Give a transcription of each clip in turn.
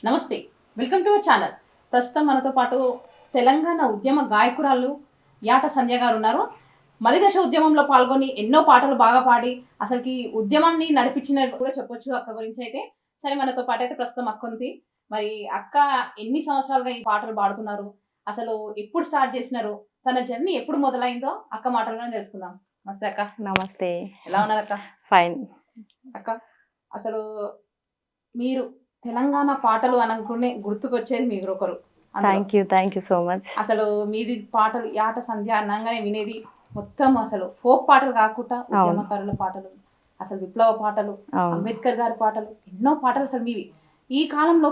నమస్తే, welcome to our channel. ప్రస్తుతం మనతో పాటు తెలంగాణ ఉద్యమ గాయకురాలు యాట సంధ్య గారు ఉన్నారు. మలిదశ ఉద్యమంలో పాల్గొని ఎన్నో పాటలు బాగా పాడి అసలుకి ఉద్యమాన్ని నడిపించినట్టు కూడా చెప్పొచ్చు అక్క గురించి అయితే. సరే, మనతో పాటు అయితే ప్రస్తుతం అక్క ఉంది. మరి అక్క ఎన్ని సంవత్సరాలుగా ఈ పాటలు పాడుతున్నారు, అసలు ఎప్పుడు స్టార్ట్ చేసినారు, తన జర్నీ ఎప్పుడు మొదలైందో అక్క మాటల్లోనే తెలుసుకుందాం. నమస్తే అక్క. నమస్తే. ఎలా ఉన్నారు అక్క? ఫైన్ అక్క, అసలు మీరు తెలంగాణ పాటలు అనగానే గుర్తుకొచ్చేది మీరు ఒకరు. Thank you so much. అసలు మీది పాటలు యాట సంధ్య అనగానే వినేది మొత్తం అసలు ఫోక్ పాటలు కాకుండా ఉద్యమకారుల పాటలు, అసలు విప్లవ పాటలు, అంబేద్కర్ గారి పాటలు, ఎన్నో పాటలు అసలు మీవి. ఈ కాలంలో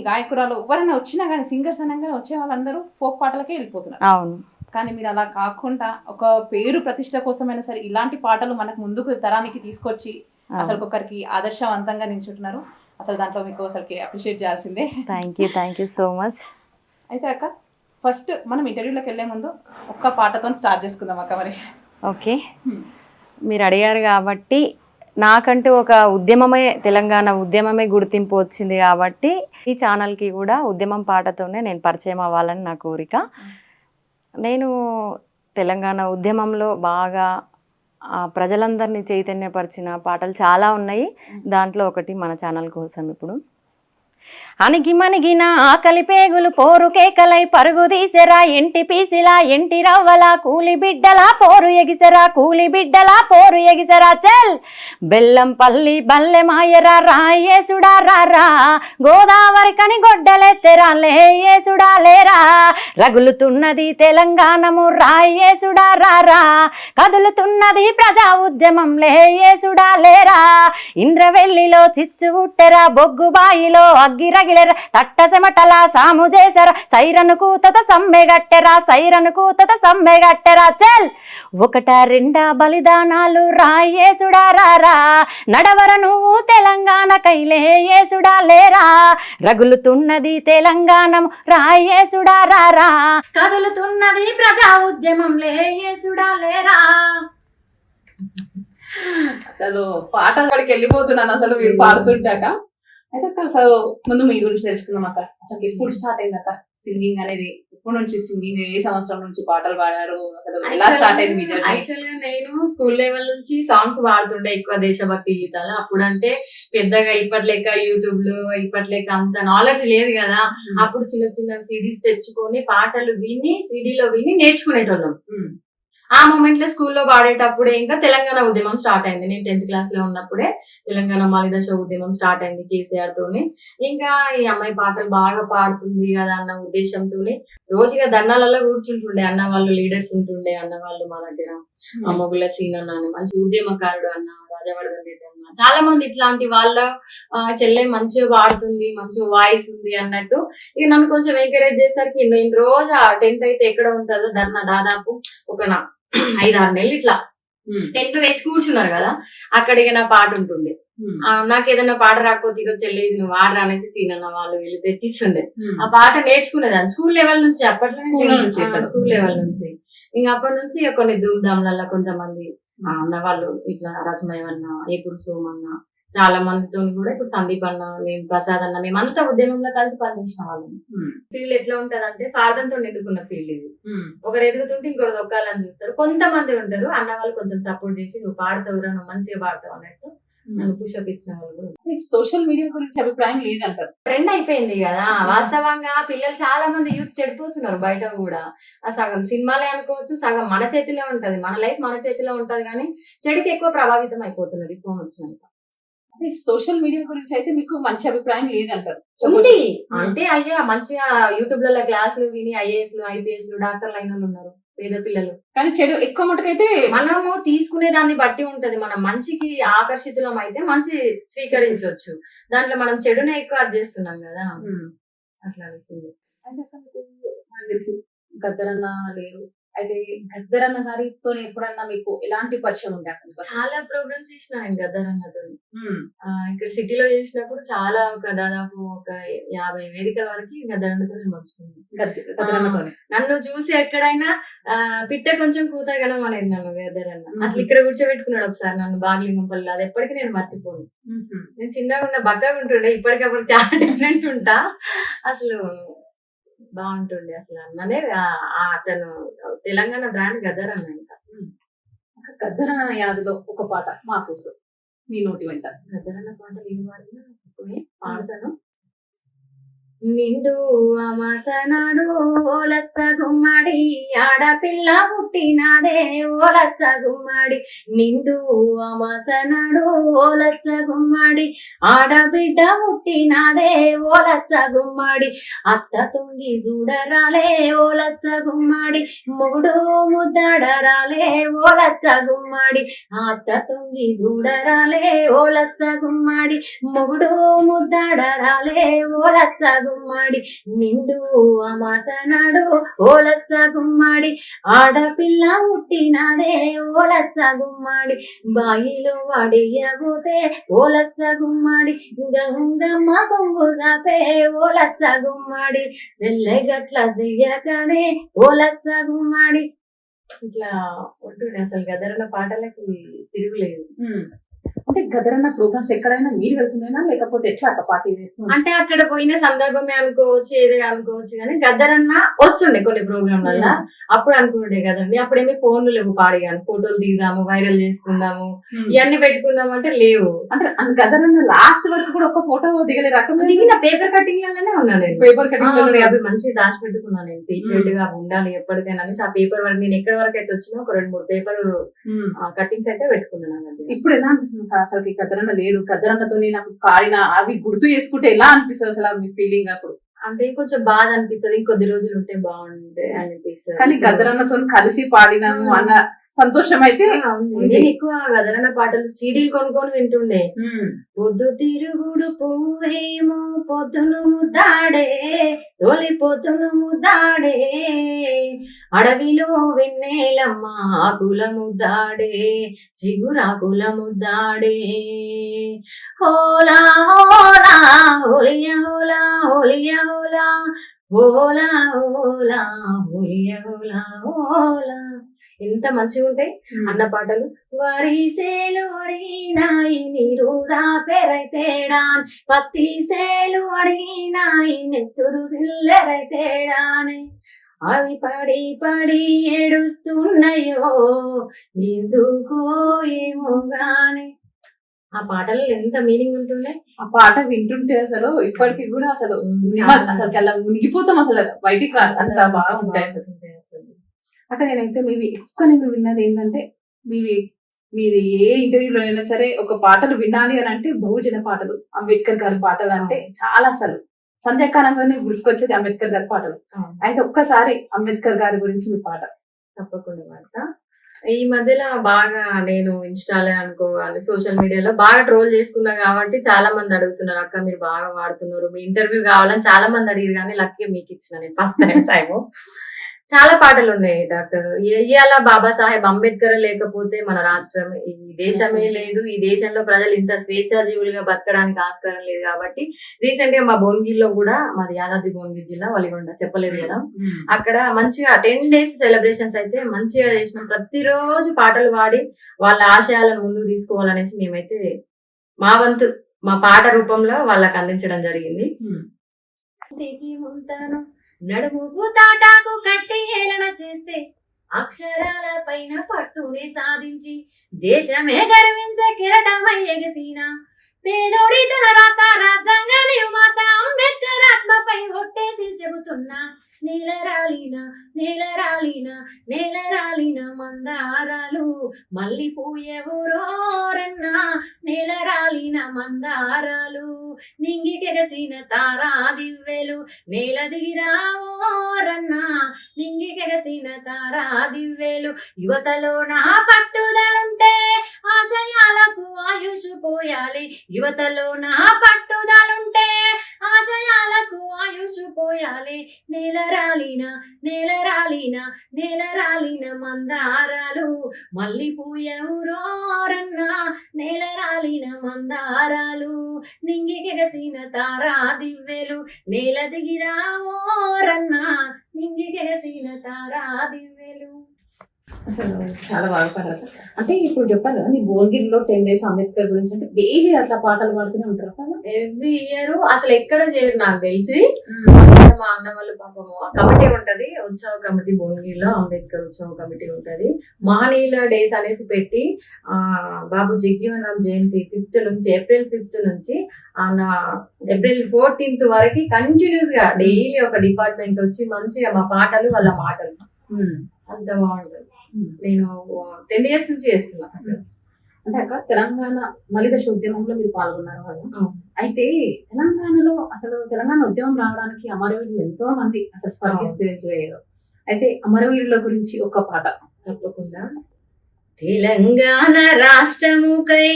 గాయకురాలు ఎవరైనా వచ్చినా కానీ సింగర్స్ అనగానే వచ్చే వాళ్ళందరూ ఫోక్ పాటలకే వెళ్ళిపోతున్నారు. అవును. కానీ మీరు అలా కాకుండా ఒక పేరు ప్రతిష్ట కోసమైనా సరే ఇలాంటి పాటలు మనకు ముందుకు తరానికి తీసుకొచ్చి అసలు ఒకరికి ఆదర్శవంతంగా నిల్చుంటున్నారు. అసలు దాంట్లో మీకు అసలుకి అప్రిషియేట్ చేయాల్సిందే. Thank you so much. అయితే అక్క, ఫస్ట్ మనం ఇంటర్వ్యూలోకి వెళ్ళే ముందు ఒక్క పాటతో స్టార్ట్ చేసుకుందాం అక్క. మరి ఓకే, మీరు అడిగారు కాబట్టి నాకంటూ ఒక ఉద్యమమే, తెలంగాణ ఉద్యమమే గుర్తింపు వచ్చింది కాబట్టి ఈ ఛానల్కి కూడా ఉద్యమం పాటతోనే నేను పరిచయం అవ్వాలని నా కోరిక. నేను తెలంగాణ ఉద్యమంలో బాగా ప్రజలందరినీ చైతన్యపరిచిన పాటలు చాలా ఉన్నాయి. దాంట్లో ఒకటి మన ఛానల్ కోసం ఇప్పుడు అణిగి మణిగిన ఆకలి పేగులు పోరు కేకలై పరుగు తీసెరా ఎంటి పీసిలా ఎంటి రవ్వలా కూలి బిడ్డలా పోరు ఎగిసెరా కూలి బిడ్డలా పోరు ఎగిసెరా చల్ బెల్లం పల్లి బల్లె మాయరా రాయేసుడా రారా గోదావరి కని గొడ్డలెత్తెరా లేయేసుడా లేరా రగులుతున్నది తెలంగాణము రాయేసుడా రారా కదులుతున్నది ప్రజా ఉద్యమం లేయేసుడా లేరా ఇంద్రవెల్లిలో చిచ్చు ఉట్టెరా బొగ్గు బాయిలో అగ్గిరగిలెర తట్ట సెమటలా సాము చేసరా సైరను కూతత సమ్మెగట్టెరా సైరను కూతత సమ్మెగట్టెరా చల్ ఒకట రెండా బలిదానాలు రాయేసుడా రారా నడవర నువ్వు తెలంగాణ కైలేయేసుడా లేరా రగులుతున్నది తెలంగాణం రాయేసుడా రారా కదులుతున్నది ప్రజా ఉద్యమం లేయేసుడా లేరా. అసలు పాట అక్కడికి వెళ్ళిపోతున్నాను అసలు మీరు పాడుతుంటాక. అయితే అక్క, అసలు ముందు మీ గురించి తెలుసుకుందాం అక్క. అసలు ఎప్పుడు స్టార్ట్ అయింది అక్క సింగింగ్ అనేది? ఎప్పటి నుంచి సింగింగ్, ఏ సంవత్సరం నుంచి పాటలు పాడారు, అసలు ఎలా స్టార్ట్ అయింది మీ జర్నీ? యాక్చువల్గా నేను స్కూల్ లెవెల్ నుంచి సాంగ్స్ పాడుతుండే, ఎక్కువ దేశభక్తి గీతాలు. అప్పుడంటే పెద్దగా ఇప్పటి లెక్క యూట్యూబ్ లో ఇప్పటి లెక్క అంత నాలెడ్జ్ లేదు కదా. అప్పుడు చిన్న చిన్న సిడీస్ తెచ్చుకొని పాటలు విని సిడీలో విని నేర్చుకునేటోళ్ళం. ఆ మూమెంట్ లో స్కూల్లో పాడేటప్పుడే ఇంకా తెలంగాణ ఉద్యమం స్టార్ట్ అయింది. నేను 10th క్లాస్ లో ఉన్నప్పుడే తెలంగాణ మలిదశ ఉద్యమం స్టార్ట్ అయింది కేసీఆర్ తోని. ఇంకా ఈ అమ్మాయి పాటలు బాగా పాడుతుంది కదా అన్న ఉద్దేశంతోని రోజుగా ధర్నాలలో కూర్చుంటుండే. అన్న వాళ్ళు లీడర్స్ ఉంటుండే, అన్న వాళ్ళు మా దగ్గర మొగుల సీన్ అన్న మంచి ఉద్యమకారుడు అన్న, రాజవర్ధన్ రెడ్డి అన్న, చాలా మంది ఇట్లాంటి వాళ్ళ చెల్లె మంచిగా పాడుతుంది, మంచిగా వాయిస్ ఉంది అన్నట్టు ఇక నన్ను కొంచెం ఎంకరేజ్ చేసరికి నేను రోజు 10th అయితే ఎక్కడ ఉంటుందో ధర్నా దాదాపు ఒక 5-6 నెలలు ఇట్లా టెంట్ వేసి కూర్చున్నారు కదా, అక్కడికి నా పాట ఉంటుండే. నాకు ఏదైనా పాట రాకపోతే ఇక చెల్లి నువ్వు ఆడరా అనేసి సీన్ అన్న వాళ్ళు వీళ్ళు తెచ్చిస్తుండే. ఆ పాట నేర్చుకునేదాన్ని స్కూల్ లెవెల్ నుంచి. అప్పట్లో స్కూల్ లెవెల్ నుంచి ఇంకా అప్పటి నుంచి కొన్ని ధూమ్ధాంలలో కొంతమంది అన్న వాళ్ళు ఇట్లా రసమయన్న, ఎప్పుడు సోమన్న, చాలా మందితో కూడా ఇప్పుడు సందీప్ అన్న, మేము ప్రసాద్ అన్న, మేమంతా ఉద్యమంలో కలిసి పనిచేసిన వాళ్ళం. ఫీల్డ్ ఎట్లా ఉంటదంటే స్వార్థంతో నిండుకున్న ఫీల్డ్ ఇది. ఒకరు ఎదుగుతుంటే ఇంకొకరు దొక్కాలని చూస్తారు. కొంతమంది ఉంటారు అన్న వాళ్ళు కొంచెం సపోర్ట్ చేసి నువ్వు పాడతావురా, నువ్వు మంచిగా పాడతావు అన్నట్టు నన్ను పుషప్ ఇచ్చిన వాళ్ళు. సోషల్ మీడియా గురించి అభిప్రాయం లేదంటారు. ట్రెండ్ అయిపోయింది కదా. వాస్తవంగా పిల్లలు చాలా మంది యూత్ చెడిపోతున్నారు బయట కూడా. సగం సినిమాలే అనుకోవచ్చు, సగం మన చేతిలో ఉంటది, మన లైఫ్ మన చేతిలో ఉంటది, కానీ చెడుకి ఎక్కువ ప్రభావితం అయిపోతున్నది ఫోన్ వచ్చినాక. సోషల్ మీడియా గురించి అయితే మీకు మంచి అభిప్రాయం లేదంటారు. ఉంది అంటే అయ్యా మంచిగా యూట్యూబ్ లలో క్లాసులు విని ఐఏఎస్ లు, ఐపీఎస్ లు, డాక్టర్లు అయిన వాళ్ళు ఉన్నారు, పేద పిల్లలు. కానీ చెడు ఎక్కువ మటుకైతే మనము తీసుకునే దాన్ని బట్టి ఉంటది. మనం మంచికి ఆకర్షితులం అయితే మంచి స్వీకరించవచ్చు, దాంట్లో మనం చెడునే ఎక్కువ అది చేస్తున్నాం కదా. అట్లా అనిపిస్తుంది. అంటే తెలుసు గద్దరన్న లేరు, అయితే గద్దరన్న గారితో ఎప్పుడన్నా మీకు ఎలాంటి పరిచయం ఉండే అతనికి అసలు? చాలా ప్రోగ్రామ్స్ చేసిన నేను గద్దరన్నతో. ఇక్కడ సిటీలో చేసినప్పుడు చాలా దాదాపు ఒక 50 వేదికల వరకు గద్దరన్నతో నేను పంచుకున్నాను. గద్దరన్నతోనే. నన్ను చూసి ఎక్కడైనా పిట్ట కొంచెం కూతగలం అనేది నన్ను గద్దరన్న. అసలు ఇక్కడ కూర్చోబెట్టుకున్నాడు ఒకసారి నన్ను బాగ్లింగంపల్లి. అది ఎప్పటికీ నేను మర్చిపోను. నేను చిన్నగా ఉన్న బక్కగా ఉంటుండే, ఇప్పటికప్పుడు చాలా డిఫరెంట్ ఉంటా. అసలు బాగుంటుండే అసలు అన్ననే. అతను తెలంగాణ బ్రాండ్ గద్దరన్న. ఇంకా గద్దరన్న యాదలో ఒక పాట మా కోసం మీ నోటి వెంట. గద్దరన్న పాటలు ఏం పాడినా ఇప్పుడే పాడతాను. నిండు అమాసనాడు ఓలచ్చ గుమ్మడి ఆడపిల్ల పుట్టినాదే ఓలచ్చ గుమ్మడి. నిండు అమాసనాడు ఓలచ్చ గుమ్మడి ఆడబిడ్డ పుట్టినాదే ఓలచ్చ గుమ్మడి. అత్త తొంగి చూడరాలే ఓలచ్చ గుమ్మడి, మొగుడు ముద్దాడరాలే ఓలచ్చ గుమ్మడి. అత్త తొంగి చూడరాలే ఓలచ్చ గుమ్మడి, మొగుడు ముద్దాడరాలే ఓలచ్చ గుమ్మడి. నిండు అమాసనాడు ఓలచ్చ గుమ్మడి ఆడపిల్ల పుట్టినదే ఓలచ్చ గుమ్మడి. బాయిలో వడియబోతే ఓలచ్చ గుమ్మడి, గంగమ్మ కొంగు సాపే ఓలచ్చ గుమ్మడి. చెల్లెగట్ల చెయ్యకనే ఓలచ్చ గుమ్మడి. ఇట్లా ఉంటుండే అసలు గద్దరన్న పాటలకి తిరుగులేదు. అంటే గద్దరన్న ప్రోగ్రామ్స్ ఎక్కడైనా మీరు వెళ్తున్నాయినా లేకపోతే ఎట్లా అక్క పార్టీ? అంటే అక్కడ పోయిన సందర్భమే అనుకోవచ్చు, ఏదే అనుకోవచ్చు, కానీ గద్దరన్న వస్తుండే కొన్ని ప్రోగ్రాంలలో. అప్పుడు అనుకుంటుండే గద్దరని. అప్పుడేమీ ఫోన్లు లేవు, పాడి కానీ ఫోటోలు దిగుదాము, వైరల్ చేసుకుందాము, ఇవన్నీ పెట్టుకుందాము అంటే లేవు. అంటే గద్దరన్న లాస్ట్ వరకు కూడా ఒక ఫోటో దిగలే రకం దిగిన పేపర్ కటింగ్ లలోనే ఉన్నా నేను. పేపర్ కటింగ్ అవి మంచిగా దాచి పెట్టుకున్నాను నేను, సీక్రెట్ గా ఉండాలి ఎప్పటికైనా అనేసి. ఆ పేపర్ వరకు నేను ఎక్కడి వరకు అయితే వచ్చినా ఒక 2-3 పేపర్ కటింగ్స్ అయితే పెట్టుకున్నాను. ఇప్పుడు ఎలా అనిపిస్తుంది అసలు గద్దరన్న లేరు, గద్దరన్నతో నాకు కాడిన అవి గుర్తు చేసుకుంటే ఎలా అనిపిస్తుంది అసలు మీ ఫీలింగ్? అప్పుడు అంటే కొంచెం బాధ అనిపిస్తుంది, కొద్ది రోజులు ఉంటే బాగుండే అనిపిస్తుంది. కానీ గద్దరన్నతో కలిసి పాడినాము అన్న సంతోషం అయితే నేను ఎక్కువ గద్దరన్న పాటలు సీడీలు కొనుక్కొని వింటుండే. పొద్దు తిరుగుడు పువ్వేమో పొద్దును ముద్దాడే, తొలి పొద్దును ముద్దాడే, అడవిలో వెన్నెలమ్మ ఆకుల ముద్దాడే, చిగురాకుల ముద్దాడే. హోలా హోలా హోలియ హోలా హోలియ హోలా హోలా హోలా హోలియ హోలా హోలా. ఎంత మంచిగా ఉంటాయి అన్న పాటలు. వరిసేలు అడిగినాయి నీరుదా పెరైతేడాన్, పత్తి సేలు అడిగినాయి నెత్తురు సిల్లరైతేడానే, అవి పడి పడి ఏడుస్తున్నాయో ఎందుకో ఏమో గాని. ఆ పాటలు ఎంత మీనింగ్ ఉంటుండే. ఆ పాట వింటుంటే అసలు ఇప్పటికి కూడా అసలు అసలు అలా మునిగిపోతాం, అసలు బయటికి అంత బాగుంటాయి అసలు. అక్కడ నేనైతే నేను విన్నది ఏంటంటే మీది ఏ ఇంటర్వ్యూలో అయినా సరే ఒక పాటలు వినాలి అని అంటే బహుజన పాటలు, అంబేద్కర్ గారి పాటలు అంటే చాలా అసలు సంధ్యాకాలంగానే గుర్తుకొచ్చేది అంబేద్కర్ గారి పాటలు. అయితే ఒక్కసారి అంబేద్కర్ గారి గురించి మీ పాట. తప్పకుండా పాడతా. ఈ మధ్యలో బాగా నేను ఇన్స్టాలో అనుకోవాలి, సోషల్ మీడియాలో బాగా ట్రోల్ చేసుకున్నా కాబట్టి చాలా మంది అడుగుతున్నారు, అక్క మీరు బాగా వాడుతున్నారు, మీ ఇంటర్వ్యూ కావాలని చాలా మంది అడిగారు. కానీ లక్కీ మీకు ఇచ్చిన నేను ఫస్ట్ టైం. చాలా పాటలు ఉన్నాయి డాక్టర్. ఇవాళ బాబాసాహెబ్ అంబేద్కర్ లేకపోతే మన రాష్ట్రం, ఈ దేశమే లేదు, ఈ దేశంలో ప్రజలు ఇంత స్వేచ్ఛాజీవులుగా బతకడానికి ఆస్కారం లేదు. కాబట్టి రీసెంట్ గా మా భువనగిరిలో కూడా, మాది యాదాద్రి భువనగిరి జిల్లా వలిగొండ, చెప్పలేదు కదా, అక్కడ మంచిగా 10 days సెలబ్రేషన్స్ అయితే మంచిగా చేసిన. ప్రతిరోజు పాటలు పాడి వాళ్ళ ఆశయాలను ముందుకు తీసుకోవాలనేసి మేమైతే మా వంతు మా పాట రూపంలో వాళ్ళకి అందించడం జరిగింది. నడుముకు తాటాకు కట్టి హేళన చేస్తే, అక్షరాల పైన పట్టునే సాధించి దేశమే గర్వించే కిరటమై ఎగసిన, పేదోడి తన రాత రాజ్యాంగ నిర్మాత అంబేద్కర్ ఆత్మపై ఒట్టేసి చెబుతున్నా, నేల రాలిన నేల రాలిన నేల రాలిన మందారాలు మల్లిపోయేవురోరన్నా, నేల రాలిన మందారాలు నింగికెగసిన తారా దివ్వెలు నేల దిగిరావోరన్నా, నింగికెగసిన తారా దివ్వెలు. యువతలో నా పట్టుదలుంటే ఆశయాలకు ఆయుష్ పోయాలి, యువతలో నా పట్టుదలుంటే ఆశయాలకు ఆయుష్ పోయాలి, నేల రాలిన నేల రాలిన నేల రాలిన మళ్ళీ పూయవురోరన్న నేల రాలిన మందారాలు నింగికెగసిన తారా దివ్వెలు నేల దిగిరావోరన్న నింగికెగసిన తారా దివ్వెలు. అసలు చాలా బాగా పాడారు. అంటే ఇప్పుడు చెప్పాలి కదా, మీ భువనగిరిలో 10 days అంబేద్కర్ గురించి అంటే డైలీ అట్లా పాటలు పాడుతూనే ఉంటారు కదా. ఎవ్రీ ఇయర్ అసలు ఎక్కడ చేయరు నాకు తెలిసి. మా అన్న వాళ్ళు పాపము కమిటీ ఉంటది, ఉత్సవ కమిటీ భువనగిరిలో అంబేద్కర్ ఉత్సవ కమిటీ ఉంటది. మహనీయుల డేస్ అనేసి పెట్టి బాబు జగజీవన్ రామ్ జయంతి 5th నుంచి ఏప్రిల్ 5th నుంచి ఏప్రిల్ 14th వరకు కంటిన్యూస్ గా డైలీ ఒక డిపార్ట్మెంట్ వచ్చి మంచిగా మా పాటలు వాళ్ళ మాటలు అంత బాగుంటది. నేను 10 years నుంచి చేస్తున్నా. అంటే అక్క తెలంగాణ మలిదశ ఉద్యమంలో మీరు పాల్గొన్నారు కదా. అయితే తెలంగాణలో అసలు తెలంగాణ ఉద్యమం రావడానికి అమరవీరులు ఎంతో మంది అసలు స్పర్శిస్తారు. అయితే అమరవీరుల గురించి ఒక పాట. తప్పకుండా. తెలంగాణ రాష్ట్రముకై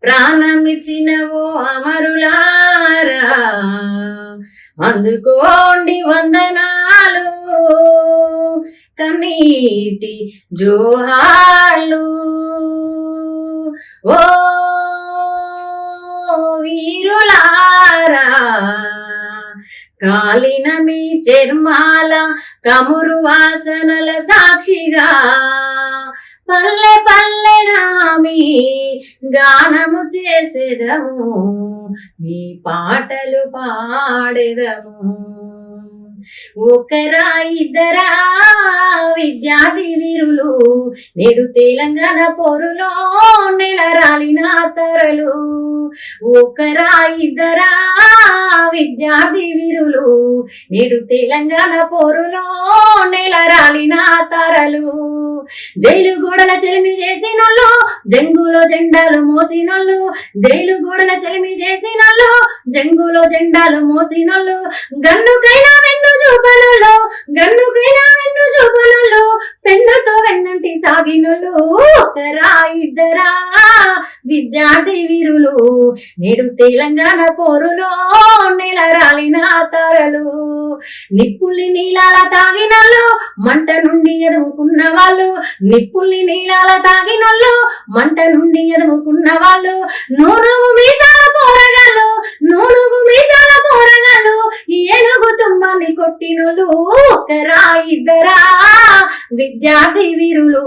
ప్రాణమిచ్చిన ఓ అమరులారా అందుకోండి వందనాలు కన్నీటి జోహార్లు. ఓ వీరులారా కాలిన మీ చర్మాల కమురు వాసనల సాక్షిగా పల్లె పల్లెనా మీ గానము చేసేదము మీ పాటలు పాడేదము. ఒకరా ఇద్దరా విద్యార్థి వీరులు నేడు తెలంగాణ పోరులో నెలరాలిన తరలు. ఒకరా ఇద్దరా విద్యార్థి వీరులు నేడు తెలంగాణ పోరులో నెలరాలిన తరలు. జైలు గోడల చెలిమి చేసినోళ్ళు జంగులో జెండాలు మోసినోళ్ళు జైలు గోడల చెలిమి చేసినోళ్ళు జంగులో జెండాలు మోసినోళ్ళు గన్నుకైనా వెన్ను చూపనోళ్ళు గన్నుకైనా వెన్ను చూపనోళ్ళు పెన్నుతో వెన్నంటి సాగినోళ్ళు. ఒకరా ఇద్దరా విద్యార్థి వీరులు నేడు తెలంగాణ పోరులో నెలరాలిన తరలు. నిప్పుల్ని నీలాల తాగినోళ్ళు మంట నుండి ఎదుముకున్న వాళ్ళు నిప్పుల్ని నీలాల తాగినోళ్ళు మంట నుండి ఎదుముకున్న వాళ్ళు నూనుగు మీసాల పోరగాళ్ళు నూనుగు మీసాల పోరగాళ్ళు ఏనుగు తుమ్మని కొట్టినోళ్ళు. ఒకరా ఇద్దరా విద్యార్థి వీరులు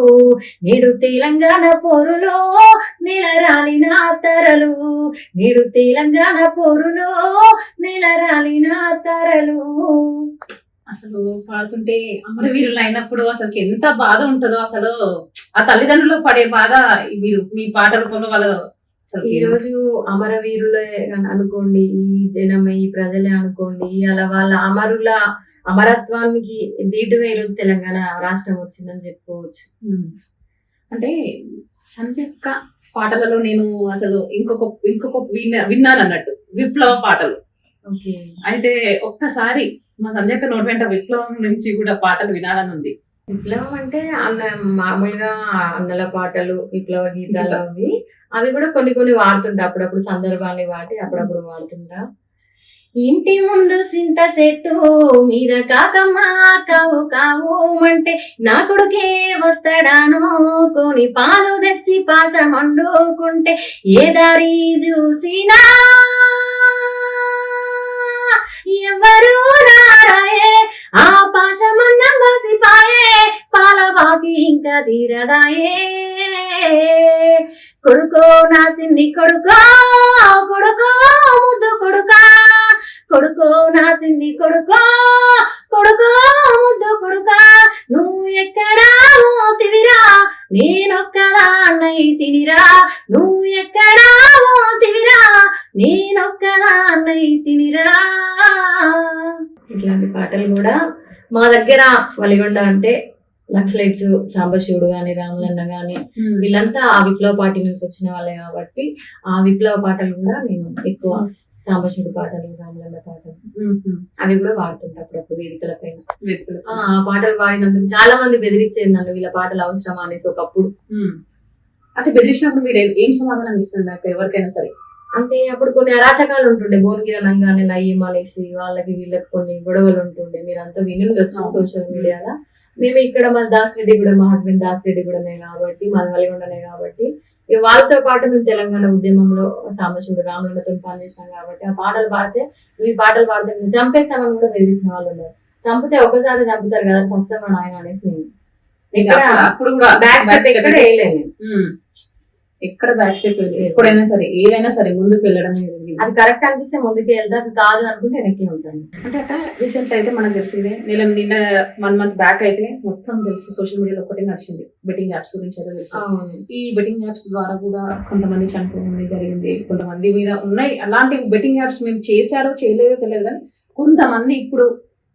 నేడు తెలంగాణ పోరులో నెలరాలిన తరలు నేడు తెలంగాణ పోరులో నెలరాలిన తరలు. అసలు పాడుతుంటే అమరవీరులు అయినప్పుడు అసలు ఎంత బాధ ఉంటుందో అసలు ఆ తల్లిదండ్రులు పడే బాధ మీరు మీ పాట రూపంలో వాళ్ళు ఈ రోజు అమరవీరులే అనుకోండి, ఈ జనమే ఈ ప్రజలే అనుకోండి, అలా వాళ్ళ అమరత్వానికి దీటుగా ఈరోజు తెలంగాణ రాష్ట్రం వచ్చిందని చెప్పుకోవచ్చు. అంటే సంధ్యక్క పాటలలో నేను అసలు ఇంకొక విన్నాను అన్నట్టు విప్లవ పాటలు. ఓకే. అయితే ఒక్కసారి మా సంధ్యక్క నోటి వెంట విప్లవం నుంచి కూడా పాటలు వినాలని ఉంది. విప్లవం అంటే మామూలుగా అన్నల పాటలు విప్లవ గీతాలు అవి కూడా కొన్ని వాడుతుంటా, అప్పుడప్పుడు సందర్భాన్ని వాటి అప్పుడప్పుడు వాడుతుంటా. ఇంటి ముందు సింత చెట్టు మీద కాకమ్మ కావు కావు అంటే నా కొడుకే వస్తాడాను కొని పాలు తెచ్చి పాశం వండుకుంటే ఏ దారి చూసినా ఎవరు రారాయే ఆ పాశమన్న మసిపాయే పాల బాకి ఇంకా తీరదాయే. కొడుకో నా సిన్ని కొడుకో కొడుకో ముద్దు కొడుకా కొడుకో నా సిన్ని కొడుకో కొడుకో ముద్దు కొడుకా నువ్వు ఎక్కడా మోతివిరా నేనొక్కదాన్నై తినిరా నువ్వు ఎక్కడా మోతివిరా నేనొక్కదాన్నై తినిరా. ఇట్లాంటి పాటలు కూడా మా దగ్గర వలిగొండ అంటే నక్సలైట్స్ సాంబశివుడు గాని రాములన్న గాని వీళ్ళంతా ఆ విప్లవ పార్టీ నుంచి వచ్చిన వాళ్ళే కాబట్టి ఆ విప్లవ పాటలు కూడా నేను ఎక్కువ సాంబశివుడు పాటలు రాములన్న పాటలు అవి కూడా వాడుతుంటా అప్పుడప్పుడు వేదికల పైన. ఆ పాటలు పాడినందుకు చాలా మంది బెదిరించేది నన్ను, వీళ్ళ పాటలు అవసరమా అనేసి ఒకప్పుడు. అంటే బెదిరించినప్పుడు మీరు ఏం సమాధానం ఇస్తున్నారు ఎవరికైనా సరే? అంటే అప్పుడు కొన్ని అరాచకాలు ఉంటుండే, భువనగిరి అనగానే నయ్యం అనేసి వాళ్ళకి వీళ్ళకి కొన్ని గొడవలు ఉంటుండే, మీరంతా వినుండొచ్చు సోషల్ మీడియాలో. మేము ఇక్కడ మా దాసిరెడ్డి కూడా, మా హస్బెండ్ దాసిరెడ్డి కూడానే కాబట్టి, మాది వలిగొండనే కాబట్టి ఇక వాళ్ళతో పాటు మేము తెలంగాణ ఉద్యమంలో సాంబశివుడు రాములతో పనిచేసినాం కాబట్టి ఆ పాటలు పాడితే, ఈ పాటలు పాడితే మేము చంపేస్తామని కూడా బెదిరించిన వాళ్ళు ఉన్నారు. చంపితే ఒకసారి చంపుతారు కదా, సస్తామని ఆయన అనేసి మేము అప్పుడు కూడా బ్యాక్ స్టెప్ ఎక్కడ వేయలేము. ఎక్కడ బ్యాక్ స్టెప్ ఎప్పుడైనా సరే ఏదైనా సరే ముందుకు వెళ్ళడం అది కరెక్ట్ అనిపిస్తే ముందుకు వెళ్తా, అది కాదు అనుకుంటే వెనక్కి ఉంటాను. అంటే అక్క రీసెంట్ అయితే మనకు తెలిసిందే, నిన్న 1 month బ్యాక్ అయితే మొత్తం తెలిసి సోషల్ మీడియాలో ఒకటే నడిచింది, బెట్టింగ్ యాప్స్ గురించి అయితే తెలుసు. ఈ బెట్టింగ్ యాప్స్ ద్వారా కూడా కొంతమంది చనిపోవడం జరిగింది, కొంతమంది మీద ఉన్నాయి అలాంటి బెట్టింగ్ యాప్స్. మేము చేశారో చేయలేదో తెలియదు కానీ కొంతమంది ఇప్పుడు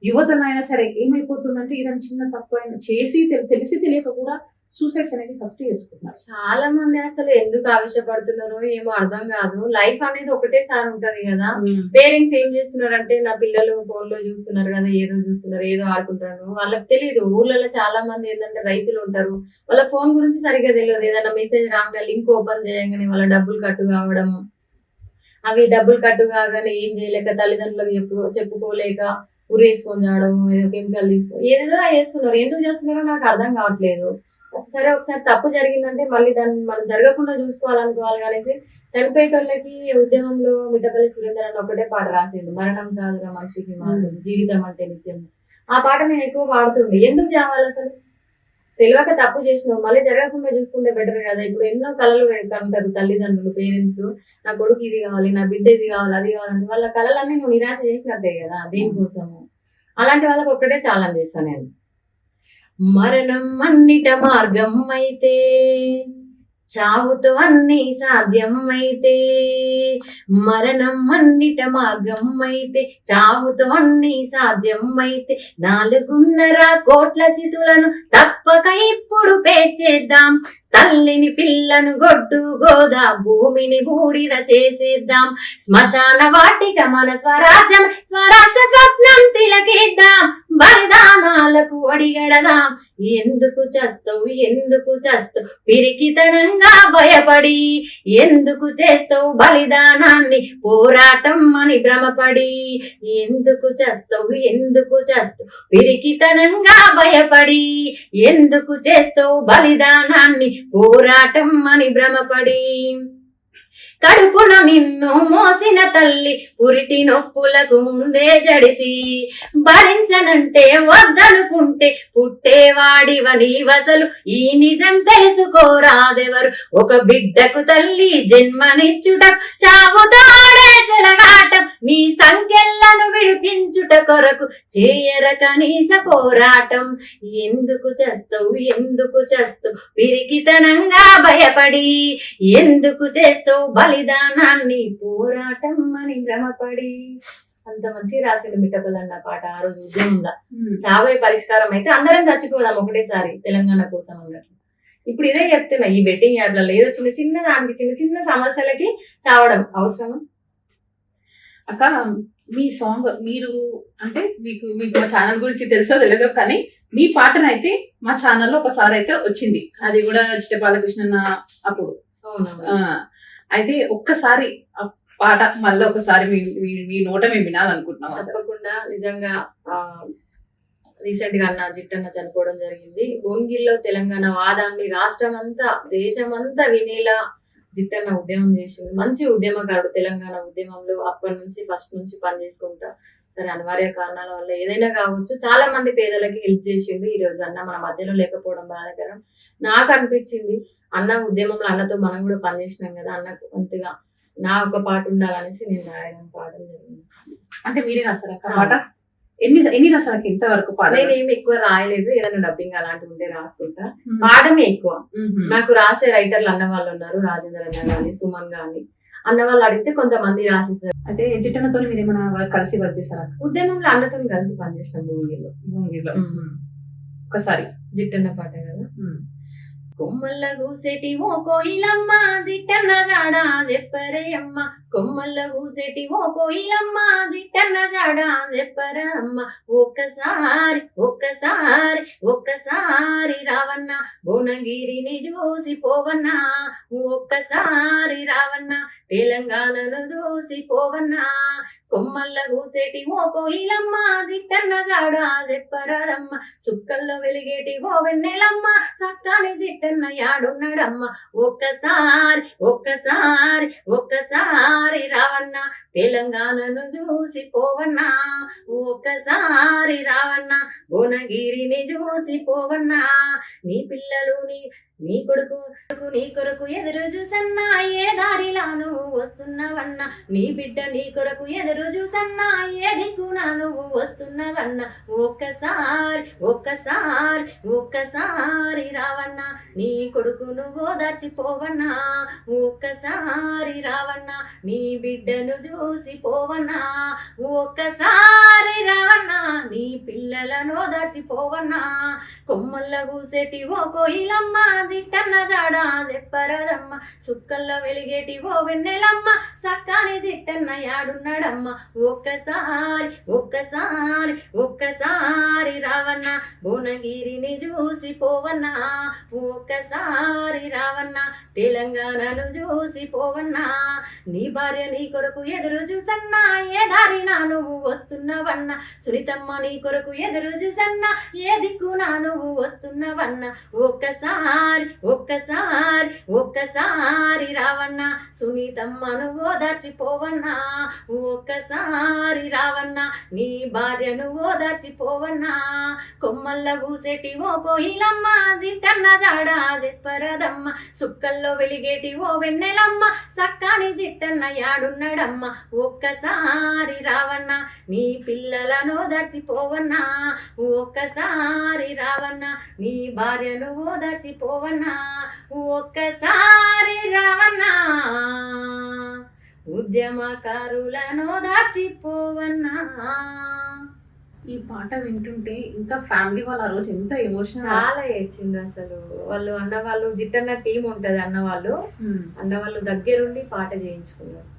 యువతనైనా సరే ఏమైపోతుందంటే ఏదైనా చిన్న తప్పు అయినా చేసి తెలిసి తెలియక కూడా సూసైడ్స్ అనేది ఫస్ట్ చేసుకుంటున్నారు. చాలా మంది అసలు ఎందుకు ఆవేశపడుతున్నారో ఏమో అర్థం కాదు. లైఫ్ అనేది ఒకటేసారి ఉంటది కదా. పేరెంట్స్ ఏం చేస్తున్నారు అంటే, నా పిల్లలు ఫోన్ లో చూస్తున్నారు కదా, ఏదో చూస్తున్నారు, ఏదో ఆడుకుంటున్నారు, వాళ్ళకి తెలియదు. ఊర్లలో చాలా మంది ఏంటంటే రైతులు ఉంటారు, వాళ్ళ ఫోన్ గురించి సరిగ్గా తెలియదు. ఏదైనా మెసేజ్ రాగానే లింక్ ఓపెన్ చేయగానే వాళ్ళ డబ్బులు కట్టు కావడం, అవి డబ్బులు కట్టు కాగానే ఏం చేయలేక తల్లిదండ్రులకు చెప్పుకోలేక ఉరేసుకొని రావడం, ఏదో కెమికల్ తీసుకొని ఏదేదో చేస్తున్నారు. ఎందుకు చేస్తున్నారో నాకు అర్థం కావట్లేదు. సరే ఒకసారి తప్పు జరిగిందంటే మళ్ళీ దాన్ని మనం జరగకుండా చూసుకోవాలనుకోవాలి అనేసి చనిపోయేటోళ్ళకి ఉద్యమంలో మిట్టపల్లి సురేందర్ అని ఒకటే పాట రాసిండు, మరణం కాదురా మనిషికి మార్గం, జీవితం అంటే నిత్యం. ఆ పాట నేను ఎక్కువ పాడుతుండే. ఎందుకు చేయాలి అసలు? తెలియక తప్పు చేసినావు, మళ్ళీ జరగకుండా చూసుకుంటే బెటర్ కదా. ఇప్పుడు ఎన్నో కళలు కంటారు తల్లిదండ్రులు, పేరెంట్స్, నా కొడుకు ఇది కావాలి, నా బిడ్డ ఇది కావాలి, అది కావాలంటే వాళ్ళ కళలన్నీ నువ్వు నిరాశ చేసినట్టే కదా దేనికోసము. అలాంటి వాళ్ళకి ఒక్కటే ఛాలెంజ్ చేస్తాను నేను. మరణం అన్నిట మార్గం అయితే, చావుతో అన్ని సాధ్యం అయితే, మరణం అన్నిట మార్గం అయితే, చావుతో అన్ని సాధ్యం అయితే, 4.5 కోట్ల చితులను తప్పక ఇప్పుడు పేర్చేద్దాం. తల్లిని పిల్లను గొడ్డు గోదా, భూమిని బూడిద చేసేద్దాం. శ్మశాన వాటిక మన స్వరాజ్యం, స్వరాష్ట్ర స్వప్నం తిలకిద్దాం. బలిదానాలకు అడిగడదాం. ఎందుకు చేస్తావు, ఎందుకు చేస్తావు పిరికితనంగా భయపడి, ఎందుకు చేస్తావు బలిదానాన్ని పోరాటం అని భ్రమపడి, ఎందుకు చేస్తావు, ఎందుకు చేస్తావు పిరికితనంగా భయపడి, ఎందుకు చేస్తావు బలిదానాన్ని పోరాటం అని భ్రమపడి. కడుపున నిన్ను మోసిన తల్లి పురిటి నొప్పులకు ముందే జడిసి, భరించనంటే వద్దనుకుంటే పుట్టేవాడివని వసలు ఈ నిజం తెలుసుకోరాదెవరు. ఒక బిడ్డకు తల్లి జన్మనిచ్చుట చావుతాడే చెలగాటం, నీ సంఖ్యలను విడిపించుట కొరకు చేయర కనీస పోరాటం. ఎందుకు చేస్తావు, ఎందుకు చేస్తావు పిరికితనంగా భయపడి, ఎందుకు చేస్తావు బలిదానాన్ని పోరాటం అని భ్రమపడి. అంత మంచి రాసిండు మిట్టపల్లి అన్న పాట ఆ రోజు ఉద్యమంలో. చావే పరిష్కారం అయితే అందరం చచ్చిపోదాం ఒకటేసారి తెలంగాణ కోసం అన్నట్లు. ఇప్పుడు ఇదే చెప్తున్నా, ఈ బెట్టింగ్ యాప్లలో ఏదో చిన్న చిన్న దానికి చిన్న చిన్న సమస్యలకి చావడం అవసరమా అక్క? మీ సాంగ్ మీరు అంటే మీకు మా ఛానల్ గురించి తెలుసో తెలియదో కానీ మీ పాటనైతే మా ఛానల్లో ఒకసారి అయితే వచ్చింది, అది కూడా చిట్ట బాలకృష్ణ అప్పుడు. అయితే ఒక్కసారి ఆ పాట మళ్ళీ ఒకసారి మీ నోట మేము వినాలనుకుంటున్నాం. తప్పకుండా. నిజంగా రీసెంట్ గా అన్న జిట్టన్న చనిపోవడం జరిగింది. భువనగిరిలో తెలంగాణ వాదాన్ని రాష్ట్రం అంతా దేశం అంతా వినేలా జిట్టన్న ఉద్యమం చేసింది. మంచి ఉద్యమకారుడు. తెలంగాణ ఉద్యమంలో అప్పటి నుంచి ఫస్ట్ నుంచి పని చేసుకుంటా, సరే అనివార్య కారణాల వల్ల ఏదైనా కావచ్చు, చాలా మంది పేదలకి హెల్ప్ చేసిండు. ఈ రోజు అన్న మన మధ్యలో లేకపోవడం బాధాకరం. నాకు అనిపించింది, అన్న ఉద్యమంలో అన్నతో మనం కూడా పనిచేసినాం కదా, అన్నకు అంతగా నా ఒక పాట ఉండాలనేసి నేను రాయడం పాడడం జరిగింది. అంటే మీరే రాసారా పాట? ఎన్ని రాసారు ఇంతవరకు పాట? నేనేమి ఎక్కువ రాయలేదు, ఏదైనా డబ్బింగ్ అలాంటివి ఉంటే రాసుకుంటా. పాడమే ఎక్కువ. నాకు రాసే రైటర్లు అన్న వాళ్ళు ఉన్నారు, రాజేంద్ర అన్న గాని, సుమన్ గాని, అన్న వాళ్ళు అడిగితే కొంతమంది రాసిస్తారు. అయితే జిట్టన్నతో మీరు ఏమైనా కలిసి వర్క్ చేశారా? ఉద్యమంలో అన్నతో కలిసి పనిచేసినాం భువనగిరిలో. ఒకసారి జిట్టన్న పాట కదా. కొమ్మల్ల కూసేటి ఓ కోయిలమ్మ, జిట్టన్న జాడా చెప్పరే అమ్మ. కొమ్మల్ల కూసేటి ఓ కోయిలమ్మ, జిట్టన్న జాడా చెప్పరా అమ్మ. ఒక్కసారి ఒక్కసారి ఒక్కసారి రావన్న, భువనగిరిని చూసి పోవన్నా. ఒక్కసారి రావన్న, తెలంగాణను చూసి పోవన్నా. కొమ్మల్ల కూసేటి ఓ కోయిలమ్మ జిట్టన్న జాడ చెప్పరాదమ్మ చుక్కల్లో వెలిగేటి ఓ వెన్నెలమ్మ సక్కాని జిట్టన్న యాడున్నాడమ్మ ఒక్కసారి ఒక్కసారి ఒక్కసారి రావన్న తెలంగాణను చూసి పోవన్నా ఒక్కసారి రావన్నా భువనగిరిని చూసి పోవన్నా నీ పిల్లలు నీ కొడుకు నీ కొరకు ఎదురు చూసన్నా ఏ దారిలా నువ్వు వస్తున్నావన్నా నీ బిడ్డ నీ కొరకు ఎదురు చూసన్నా ఏ దిక్కునా నువ్వు వస్తున్నావన్నా ఒక్కసారి ఒక్కసారి ఒక్కసారి రావన్నా నీ కొడుకు నువ్వు దాచిపోవన్నా ఒక్కసారి రావన్నా నీ బిడ్డను చూసి పోవన్నా ఒక్కసారి రావన్నా నీ పిల్లలను దాచిపోవన్నా కొమ్మల్ల కూసేటి ఓ కోయిలమ్మ జిట్టన్న జాడ చెప్పరాదమ్మ చుక్కల్లో వెలిగేటి ఓ వెన్నెలమ్మ సక్కాని జిట్టన్న యాడున్నాడమ్మ ఒక్కసారి ఒక్కసారి ఒక్కసారి రావన్న భువనగిరిని చూసి పోవన్నా ఒక్కసారి రావన్న తెలంగాణను చూసి పోవన్నా నీ భార్య నీ కొరకు ఎదురు చూసన్నా ఏ దారినా నువ్వు వస్తున్నావన్నా సునీతమ్మ నీ కొరకు ఎదురు చూసన్నా ఏ దిక్కునా నువ్వు వస్తున్నావన్నా ఒక్కసారి ఒక్కసారి ఒక్కసారి రావన్నా సునీతమ్మను ఓదార్చిపోవన్నా ఒక్కసారి రావన్నా నీ భార్యను ఓదార్చిపోవన్నా కొమ్మల్ల కూసేటి ఓ కోయిలమ్మ జిట్టన్న జాడ చెప్పరదమ్మ చుక్కల్లో వెలిగేటి ఓ వెన్నెలమ్మ సక్కాని జిట్టన్న యాడున్నాడమ్మ ఒక్కసారి రావన్నా నీ పిల్లలను ఓదార్చిపోవన్నా ఒక్కసారి రావన్నా నీ భార్యను ఓదార్చిపోవన్నా ఒక్కసారి రావన్నా ఉద్యమకారులను ఓదార్చిపోవన్నా. ఈ పాట వింటుంటే ఇంకా ఫ్యామిలీ వాళ్ళు ఆ రోజు ఎంత ఎమోషనల్ చాలా ఏడ్చింది అసలు. వాళ్ళు అన్నవాళ్ళు జిట్టన్న టీం ఉంటది అన్నవాళ్ళు దగ్గరుండి పాట చేయించుకున్నారు.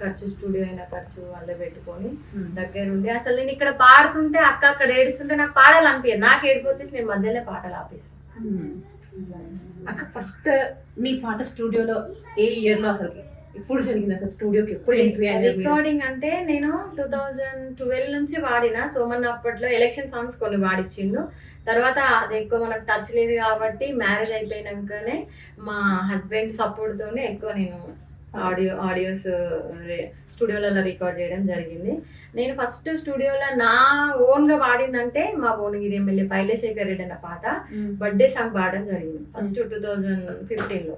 ఖర్చు స్టూడియో అయినా ఖర్చు వాళ్ళే పెట్టుకొని దగ్గరుండి అసలు నేను ఇక్కడ పాడుతుంటే అక్క అక్కడ ఏడుస్తుంటే నాకు పాడాలనిపించదు. నాకు ఏడుపు వచ్చేసి నేను మధ్యలో పాటలు ఆపేస్తాను. అక్క ఫస్ట్ నీ పాట స్టూడియోలో ఏ ఇయర్ లో అసలు ఇప్పుడు జరిగింది అసలు స్టూడియోకి ఎప్పుడు ఎంట్రీ అయ్యింది? రికార్డింగ్ అంటే నేను 2012 నుంచి వాడిన. సో మన అప్పట్లో ఎలక్షన్ సాంగ్స్ కొన్ని వాడిచ్చిండు. తర్వాత అది ఎక్కువ మనకు టచ్ లేదు కాబట్టి మ్యారేజ్ అయిపోయినాకనే మా హస్బెండ్ సపోర్ట్ తోనే ఎక్కువ నేను ఆడియోస్ స్టూడియోలలో రికార్డ్ చేయడం జరిగింది. నేను ఫస్ట్ స్టూడియోలో నా ఓన్ గా వాడిందంటే మా భువనగిరి ఎమ్మెల్యే పైలేశేఖర్ రెడ్డి అన్న పాట బర్త్డే సాంగ్ పాడడం జరిగింది ఫస్ట్ 2015లో.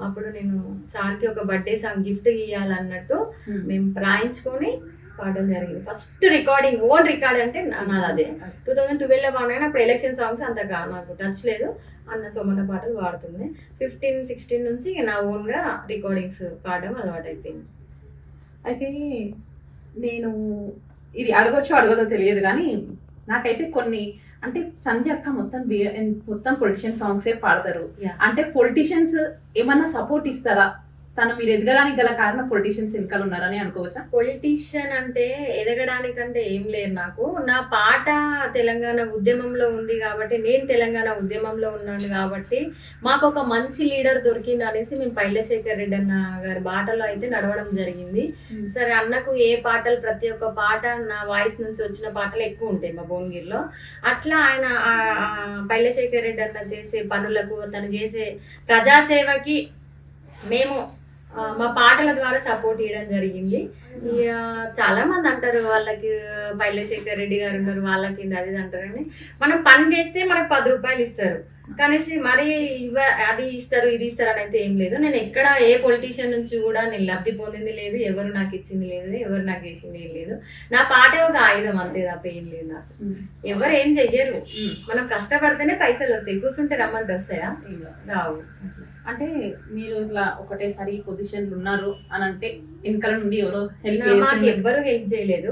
అప్పుడు నేను సార్కి ఒక బర్త్డే సాంగ్ గిఫ్ట్ ఇవ్వాలన్నట్టు మేము రాయించుకొని పాడడం జరిగింది. ఫస్ట్ రికార్డింగ్ ఓన్ రికార్డ్ అంటే నాది అదే. 2012లో పాడిన అప్పుడు ఎలక్షన్ సాంగ్స్ అంతగా నాకు టచ్ లేదు. అన్న సోమన్న పాటలు వాడుతున్నాయి. 15-16 నుంచి నా ఓన్గా రికార్డింగ్స్ పాడడం అలవాటు అయిపోయింది. అయితే నేను ఇది అడగదో తెలియదు కానీ నాకైతే కొన్ని అంటే సంధ్య అక్క మొత్తం పొలిటిషియన్ సాంగ్సే పాడతారు. అంటే పొలిటిషియన్స్ ఏమన్నా సపోర్ట్ ఇస్తారా? తను మీరు ఎదగడానికి గల కారణం పొలిటిషియన్స్ వెనకాల ఉన్నారని అనుకోవచ్చా? పొలిటీషియన్ అంటే ఎదగడానికంటే ఏం లేదు. నాకు నా పాట తెలంగాణ ఉద్యమంలో ఉంది కాబట్టి, నేను తెలంగాణ ఉద్యమంలో ఉన్నాను కాబట్టి మాకు ఒక మంచి లీడర్ దొరికింది అనేసి మేము పైలేశేఖర్ రెడ్డి అన్న గారి బాటలో అయితే నడవడం జరిగింది. సరే అన్నకు ఏ పాటలు ప్రతి ఒక్క పాట నా వాయిస్ నుంచి వచ్చిన పాటలు ఎక్కువ ఉంటాయి మా భువనగిరిలో. అట్లా ఆయన పైలేశేఖర్ రెడ్డి అన్న చేసే పనులకు, తను చేసే ప్రజాసేవకి మేము మా పాటల ద్వారా సపోర్ట్ చేయడం జరిగింది. చాలా మంది అంటారు వాళ్ళకి పైలేశేఖర్ రెడ్డి గారు ఉన్నారు వాళ్ళకి అది అంటారు అని. మనం పని చేస్తే మనకు 10 రూపాయలు ఇస్తారు కనీసి మరి అది ఇస్తారు ఇది ఇస్తారు అని అయితే ఏం లేదు. నేను ఎక్కడ ఏ పొలిటీషియన్ నుంచి కూడా నేను లబ్ధి పొందింది లేదు, ఎవరు నాకు ఇచ్చింది లేదు, ఎవరు నాకు చేసింది ఏం లేదు. నా పాటే ఒక ఆయుధం అంతే తప్ప ఏం లేదు. నాకు ఎవరు ఏం చెయ్యరు. మనం కష్టపడితేనే పైసలు వస్తాయి. కూర్చుంటే రమ్మంటే వస్తాయా? రావు. అంటే మీరు ఇట్లా ఒకటేసారి పొజిషన్లు ఉన్నారు అని అంటే వెనకాల నుండి ఎవరో హెల్ప్ మాకు ఎవ్వరు హెల్ప్ చేయలేదు.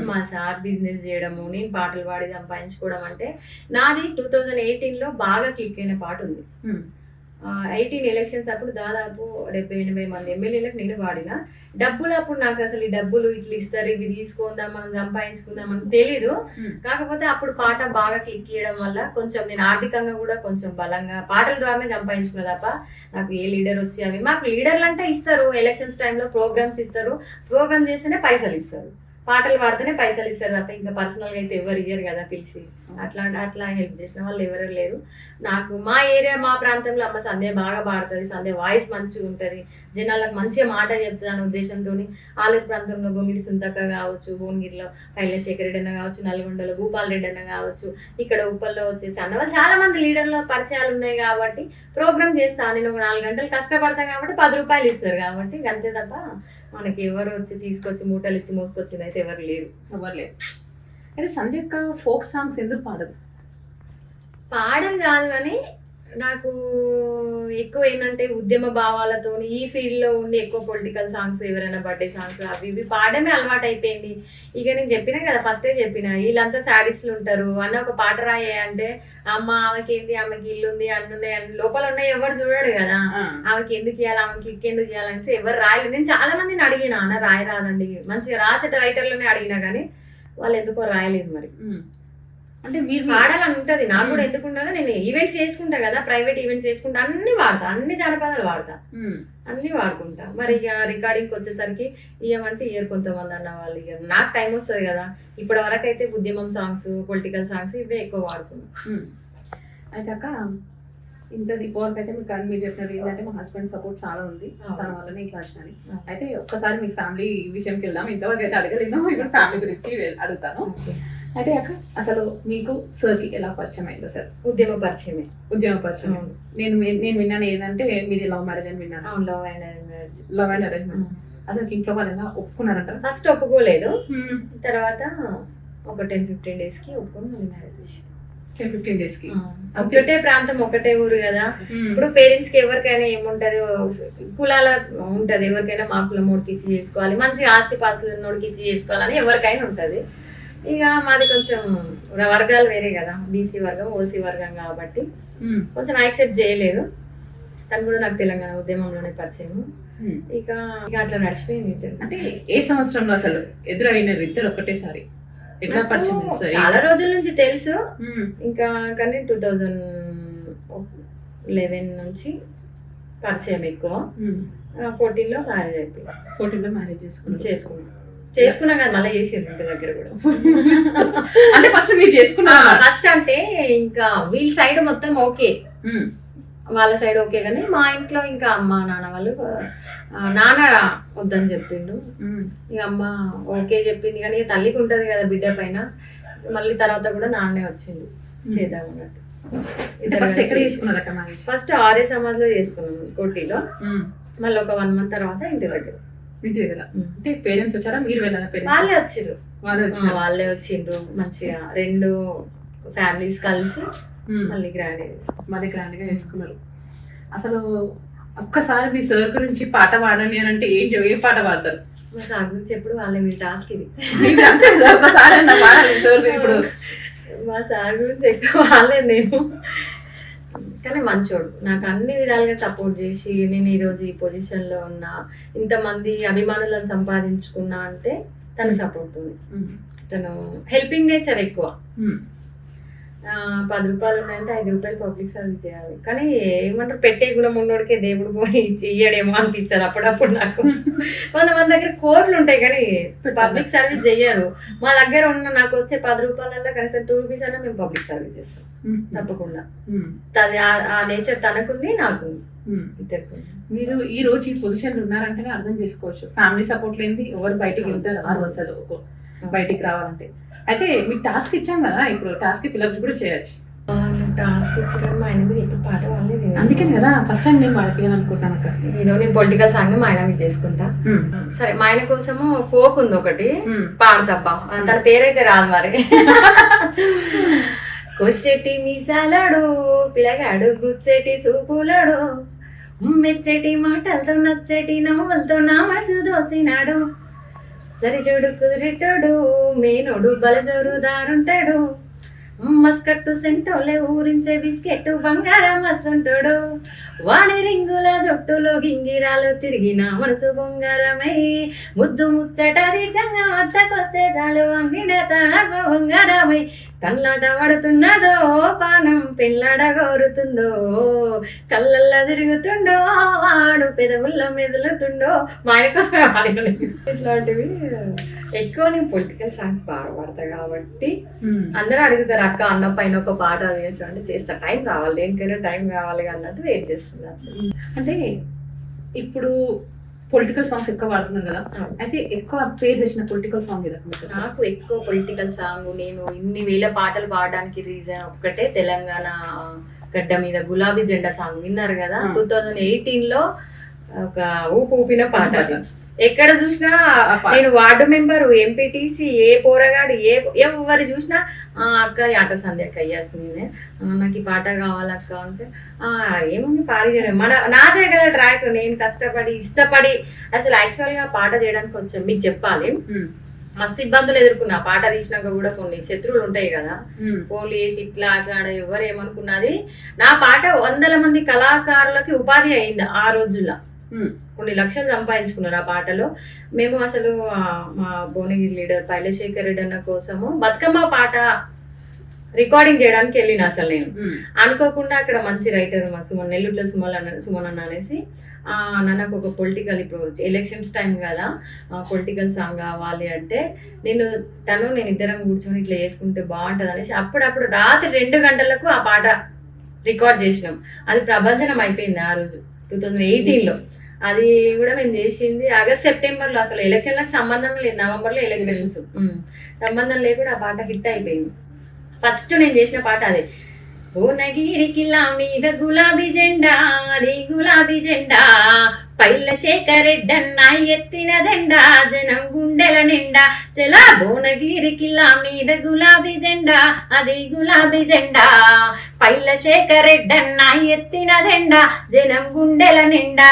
మా సార్ బిజినెస్ చేయడము, నేను పాటలు పాడి సంపాదించుకోవడం. అంటే నాది 2018లో బాగా క్లిక్ అయిన పాట ఉంది. 18 ఎలక్షన్స్ అప్పుడు దాదాపు 70-80 మంది ఎమ్మెల్యేలకు నేను వాడిన. డబ్బులు అప్పుడు నాకు అసలు ఈ డబ్బులు ఇట్లా ఇస్తారు, ఇవి తీసుకుందాం మనం సంపాదించుకుందాం అని తెలీదు. కాకపోతే అప్పుడు పాట బాగా క్లిక్ చేయడం వల్ల కొంచెం నేను ఆర్థికంగా కూడా కొంచెం బలంగా పాటల ద్వారానే సంపాదించుకున్నా తప్ప నాకు ఏ లీడర్ వచ్చి అవి మాకు లీడర్లు అంటే ఇస్తారు, ఎలక్షన్స్ టైంలో ప్రోగ్రామ్స్ ఇస్తారు, ప్రోగ్రామ్ చేస్తేనే పైసలు ఇస్తారు, పాటలు పాడితేనే పైసలు ఇస్తారు తప్ప ఇంకా పర్సనల్గా అయితే ఎవరు ఇయ్యరు కదా పిలిచి. అట్లా హెల్ప్ చేసిన వాళ్ళు ఎవరు లేరు నాకు. మా ఏరియా మా ప్రాంతంలో అమ్మ సంధ్య బాగా పాడుతుంది, సంధ్య వాయిస్ మంచిగా ఉంటుంది, జనాలకు మంచిగా మాట చెప్తుంది అనే ఉద్దేశంతో ఆలూరు ప్రాంతంలో గొంగిడి సుంతక్క కావచ్చు, భువనగిరిలో కైలాశేఖర్ రెడ్డి అన్న కావచ్చు, నల్గొండలో భూపాల్ రెడ్డి అన్న కావచ్చు, ఇక్కడ ఉప్పల్లో వచ్చేసి అన్నవాళ్ళు చాలా మంది లీడర్ల పరిచయాలు ఉన్నాయి కాబట్టి ప్రోగ్రామ్ చేస్తాను. నేను ఒక 4 గంటలు కష్టపడతాను కాబట్టి 10 రూపాయలు ఇస్తారు కాబట్టి అంతే తప్ప మనకి ఎవరు వచ్చి తీసుకొచ్చి మూటలు ఇచ్చి మోసుకొచ్చింది అయితే ఎవరు లేరు. అయితే సంధ్య అక్క ఫోక్ సాంగ్స్ ఎందుకు పాడదు? పాడని కాదు కానీ నాకు ఎక్కువ ఏంటంటే ఉద్యమ భావాలతో ఈ ఫీల్డ్లో ఉండి ఎక్కువ పొలిటికల్ సాంగ్స్, ఎవరైనా బర్త్డే సాంగ్స్ అవి ఇవి పాడమే అలవాటు అయిపోయింది. ఇక నేను చెప్పినా కదా, ఫస్టే చెప్పిన వీళ్ళంతా శారీస్లు ఉంటారు అన్న ఒక పాట రాయే అంటే అమ్మ ఆమెకి ఏంది, ఆమెకి ఇల్లు ఉంది అన్నున్నాయి అని లోపల ఉన్నాయి, ఎవరు చూడడు కదా. ఆమెకి ఎందుకు ఇవ్వాలి, ఆమెకి క్లిక్ ఎందుకు ఇవ్వాలనేసి ఎవరు రాయలేదు. నేను చాలా మందిని అడిగిన అన్న రాయి రాదండి, మంచిగా రాసే రైటర్లోనే అడిగినా కానీ వాళ్ళు ఎందుకో రాయలేదు. మరి అంటే మీరు పాడాలని ఉంటుంది నాకు కూడా, ఎందుకు ఉండదు. నేను ఈవెంట్స్ చేసుకుంటా కదా, ప్రైవేట్ ఈవెంట్స్ చేసుకుంటా, అన్ని వాడతా, అన్ని జానపదాలు వాడతా, అన్ని వాడుకుంటా. మరి ఇక రికార్డింగ్కి వచ్చేసరికి ఇవ్వమంటే ఇయర్ కొంతమంది అన్న వాళ్ళు. ఇక నాకు టైం వస్తుంది కదా, ఇప్పటి వరకు అయితే ఉద్యమం సాంగ్స్, పొలిటికల్ సాంగ్స్ ఇవే ఎక్కువ వాడుకున్నాను. అయితే అక్క ఇంత ఇప్పటివరకు అయితే మీకు మీరు చెప్పినట్టు ఏంటంటే మా హస్బెండ్ సపోర్ట్ చాలా ఉంది, తన వల్లనే ఇట్లా వచ్చినాయి. అయితే ఒక్కసారి మీ ఫ్యామిలీ విషయంకి వెళ్దాం. ఇంతవరకు అయితే అడగలేను, ఇప్పుడు ఫ్యామిలీ గురించి అడుగుతాను. అయితే అక్క అసలు మీకు సార్కి ఎలా పరిచయం అయింది? సార్ ఉద్యమ పరిచయమే. ఉద్యమ పరిచయం. నేను విన్నాను ఏంటంటే మీది లవ్ మ్యారేజ్ అని విన్నాను. Love and arrange. Love and arrangement. అసలు ఇంట్లో వాళ్ళు ఎలా ఒప్పుకున్నారంటారు? ఫస్ట్ ఒప్పుకోలేదు, తర్వాత ఒక 10-15 డేస్కి ఒప్పుకొని మళ్ళీ మ్యారేజ్ చేసి. 10-15 డేస్కి. ఒకటే ప్రాంతం, ఒకటే ఊరు కదా. ఇప్పుడు పేరెంట్స్ కి ఎవరికైనా ఏముంటది, కులాల ఉంటది, ఎవరికైనా మా కులం నోటికి ఇచ్చి చేసుకోవాలి, మంచిగా ఆస్తి పాస్తులు నోటికి ఇచ్చి చేసుకోవాలని ఎవరికైనా ఉంటది. ఇక మాది కొంచెం వర్గాలు వేరే కదా, బీసీ వర్గం, ఓసీ వర్గం కాబట్టి కొంచెం యాక్సెప్ట్ చేయలేదు. తను కూడా నాకు తెలంగాణ ఉద్యమంలోనే పరిచయం. ఇక అట్లా నడిచిపోయింది. అంటే ఏ సంవత్సరంలో అసలు ఎదురైనారు ఇద్దరు ఒకటేసారి? ఎట్లా పరిచయం? చాలా రోజుల నుంచి తెలుసు, ఇంకా కానీ 2011 నుంచి పరిచయం ఎక్కువ. 14లో మ్యారేజ్ అయిపోయింది. 14లో మ్యారేజ్ చేసుకున్నా కదా, మళ్ళీ చేసారు ఇంటి దగ్గర కూడా. అంటే ఫస్ట్ మీరు చేసుకున్నారు? ఫస్ట్ అంటే ఇంకా వీళ్ళ సైడ్ మొత్తం ఓకే, వాళ్ళ సైడ్ ఓకే, కానీ మా ఇంట్లో ఇంకా అమ్మ నాన్న వాళ్ళు, నాన్న వద్దని చెప్పిండు, ఇక అమ్మ ఓకే చెప్పింది. కానీ తల్లికి ఉంటది కదా బిడ్డ పైన, మళ్ళీ తర్వాత కూడా నాన్నే వచ్చిండు చేద్దాం అన్నట్టు. ఫస్ట్ ఆర్య సమాజ్ లో చేసుకున్నాం కోటిలో, మళ్ళీ ఒక 1 month తర్వాత ఇంటి దగ్గర. అంటే పేరెంట్స్ వచ్చారా, మీరు వెళ్ళారా? వాళ్ళే వచ్చిండ్రు. వాళ్ళే వచ్చిండ్రు మంచిగా 2 ఫ్యామిలీస్ కలిసి మళ్ళీ గ్రాండ్ గా చేసుకున్నారు. అసలు ఒక్కసారి మీ సార్ గురించి పాట పాడండి అని అంటే ఏ పాట పాడతారు? మా సార్ గురించి ఎప్పుడు వాళ్ళే, మీ టాస్క్ ఇది. ఒకసారి ఇప్పుడు మా సార్ గురించి ఎక్కువ వాళ్ళే నేను, కానీ మంచోడు, నాకు అన్ని విధాలుగా సపోర్ట్ చేసి నేను ఈరోజు ఈ పొజిషన్లో ఉన్నా, ఇంతమంది అభిమానులను సంపాదించుకున్నా అంటే తన సపోర్ట్ ఉంది. తను హెల్పింగ్ నేచర్ ఎక్కువ. 10 రూపాయలు ఉన్నాయంటే 5 రూపాయలు పబ్లిక్ సర్వీస్ చేయాలి, కానీ ఏమంటారు పెట్టే గుణం ఉన్నోడికే దేవుడు పోయి చెయ్యడేమో అనిపిస్తుంది అప్పుడప్పుడు నాకు. కొంతమంది దగ్గర కోట్లు ఉంటాయి కానీ పబ్లిక్ సర్వీస్ చెయ్యరు. మా దగ్గర ఉన్న నాకు వచ్చే 10 రూపాయలలో కనీసం 2 రూపీస్ అయినా మేము పబ్లిక్ సర్వీస్ చేస్తాం తప్పకుండా. ఆ నేచర్ తనకుంది, నాకుంది, ఇద్దరికి. మీరు ఈ రోజు ఈ పొజిషన్లో ఉన్నారంటేనే అర్థం చేసుకోవచ్చు, ఫ్యామిలీ సపోర్ట్ లేనిది ఎవరు బయటికి వెళ్తారు అసలు బయటికి రావాలంటే. అయితే మీకు టాస్క్ ఇచ్చాం కదా, ఇప్పుడు టాస్క్ ఫిల్అప్ కూడా చేయొచ్చు. టాస్క్ ఇచ్చారు మా ఆయన మీద ఎప్పుడు పాట వాళ్ళేది, అందుకని కదా ఫస్ట్ టైం నేను పాడిపోయాలనుకుంటాను అక్క. నేను పొలిటికల్ సాంగ్ మా ఆయన మీద చేసుకుంటా. సరే, మా ఆయన కోసము ఫోక్ ఉంది ఒకటి పాడతబ్బా, తన పేరైతే రాదు మరి. కొచ్చెటి మీసాలాడు పిల్లగాడు, గుచ్చెటి సూపులాడు, మెచ్చటి మాటలతో నచ్చటి నవ్వులతో నా మనసు దోచినాడు, సరిజోడు కుదిరెట్టోడు మేనోడు బలజోరు దారుంటాడు, మస్కట్టు సెంటోలే ఊరించే బిస్కెట్ బంగారం అసంటోడు వాణి రింగుల జొట్టులో గింగిరాలు తిరిగిన మనసు బొంగారమై ముద్దు ముచ్చటది చంగ వద్దకొస్తే చాలు వంగిన తనకు బంగారమై కళ్ళట పడుతున్నదో పానం పిల్లడ కోరుతుందో కళ్ళల్లో తిరుగుతుండో వాడు పెదవుల్లో మెదులుతుండో మా ఆయన కోసం పాడుకునే ఇట్లాంటివి ఎక్కువ నేను పొలిటికల్ సాంగ్స్ బాగా పాడతా కాబట్టి అందరూ అడుగుతారు అక్క అన్న పైన ఒక పాట అంటే చేస్తా టైం కావాలి దేనికైనా టైం కావాలి అన్నట్టు వెయిట్ చేస్తున్నారు. అంటే ఇప్పుడు పొలిటికల్ సాంగ్స్ ఎక్కువ పాడుతున్నారు కదా, అయితే ఎక్కువ పేరు తెచ్చిన పొలిటికల్ సాంగ్ నాకు ఎక్కువ పొలిటికల్ సాంగ్ నేను ఇన్ని వేల పాటలు పాడడానికి రీజన్ ఒక్కటే తెలంగాణ గడ్డ మీద గులాబీ జెండా సాంగ్ విన్నారు కదా 2018లో ఒక ఊపిన పాట అది. ఎక్కడ చూసినా నేను వార్డు మెంబరు ఎంపీటీసీ ఏ పోరగాడు ఎవరు చూసినా అక్క ఆట సంధ్యక్క అయ్యాసి నేనే నాకు ఈ పాట కావాలక్క అంటే ఏముంది పాడి చేయడం నాదే కదా ట్రాక్. నేను కష్టపడి ఇష్టపడి అసలు యాక్చువల్గా పాట చేయడానికి కొంచెం మీకు చెప్పాలి మస్తు ఇబ్బందులు ఎదుర్కొన్నా. పాట తీసినాక కూడా కొన్ని శత్రువులు ఉంటాయి కదా, ఫోన్లు చేసి ఇట్లా అట్లా ఎవరు ఏమనుకున్నది. నా పాట 100 మంది కళాకారులకి ఉపాధి అయింది ఆ రోజుల్లో. కొన్ని లక్షలు సంపాదించుకున్నారు ఆ పాటలో. మేము అసలు మా భువనగిరి లీడర్ పైలశేఖర్ రెడ్డి అన్న కోసము బతుకమ్మ పాట రికార్డింగ్ చేయడానికి వెళ్ళిన. అసలు నేను అనుకోకుండా అక్కడ మంచి రైటర్ మా నెల్లూరులో సుమన్ అన్న అనేసి నాకు ఒక పొలిటికల్ ఇప్పుడు ఎలక్షన్స్ టైం కదా పొలిటికల్ సాంగ్ కావాలి అంటే నేను ఇద్దరం కూర్చొని ఇట్లా చేసుకుంటే బాగుంటుంది అనేసి అప్పుడప్పుడు రాత్రి 2 గంటలకు ఆ పాట రికార్డ్ చేసినాం. అది ప్రభంజనం అయిపోయింది ఆ రోజు 2018లో. అది కూడా మేము చేసింది ఆగస్ట్ సెప్టెంబర్లో. అసలు ఎలక్షన్లకు సంబంధం లేదు, నవంబర్లో ఎలక్షన్స్ సంబంధం లేకుండా ఆ పాట హిట్ అయిపోయింది. ఫస్ట్ నేను చేసిన పాట అదే. భువనగిరి కిల్లా మీద గులాబీ జెండా అది గులాబీ జెండా పైలశేఖర్ రెడ్డన్న ఎత్తిన జెండా జనం గుండెల నిండా చలా భువనగిరి కిల్లా మీద గులాబీ జెండా అది గులాబీ జెండా పైలశేఖర్ రెడ్డన్న ఎత్తిన జెండా జనం గుండెల నిండా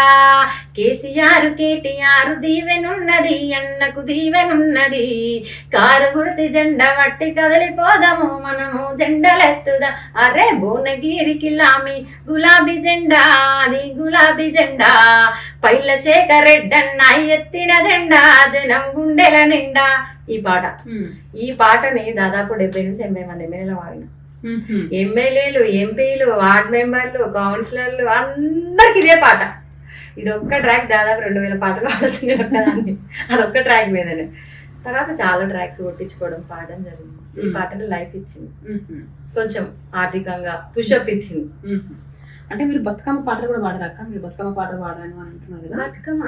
కేసీఆర్ కేటీఆర్ దీవెనున్నది అన్నకు దీవెనున్నది కారు గుర్తి జెండా వట్టి కదిలిపోదాము మనము జెండలెత్తుదా అరే భువనగిరి కిల్లా మీ గులాబీ జెండా అది గులాబీ జెండా పైలశేఖర్ రెడ్డన్న ఎత్తిన జెండా జనం గుండెల నిండా. ఈ పాటని దాదాపు 70 నుంచి 80 మంది ఎమ్మెల్యేలు వాడిన. ఎమ్మెల్యేలు, ఎంపీలు, వార్డ్ మెంబర్లు, కౌన్సిలర్లు అందరికి ఇదే పాట. ఇది ఒక్క ట్రాక్ దాదాపు 2000 పాటలు ఆలోచన ఒక్కదాన్ని. అదొక్క ట్రాక్ మీదనే. తర్వాత చాలా ట్రాక్స్ కొట్టించుకోవడం పాడడం జరిగింది. ఈ పాటని లైఫ్ ఇచ్చింది, కొంచెం ఆర్థికంగా పుషప్ ఇచ్చింది. అంటే మీరు బతుకమ్మ పాటలు కూడా పాడరాక? మీరు బతుకమ్మ పాటలు పాడాను అని అంటున్నారు కదా. బతుకమ్మ